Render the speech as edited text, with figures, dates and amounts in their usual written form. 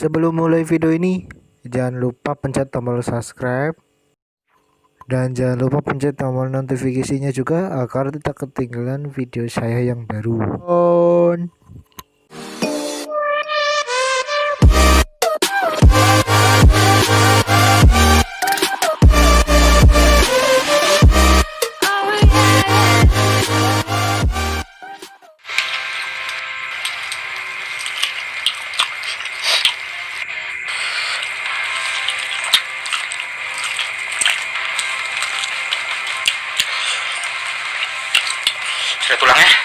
Sebelum mulai video ini, jangan lupa pencet tombol subscribe dan jangan lupa pencet tombol notifikasinya juga agar tidak ketinggalan video saya yang baru. Saya pulang ya.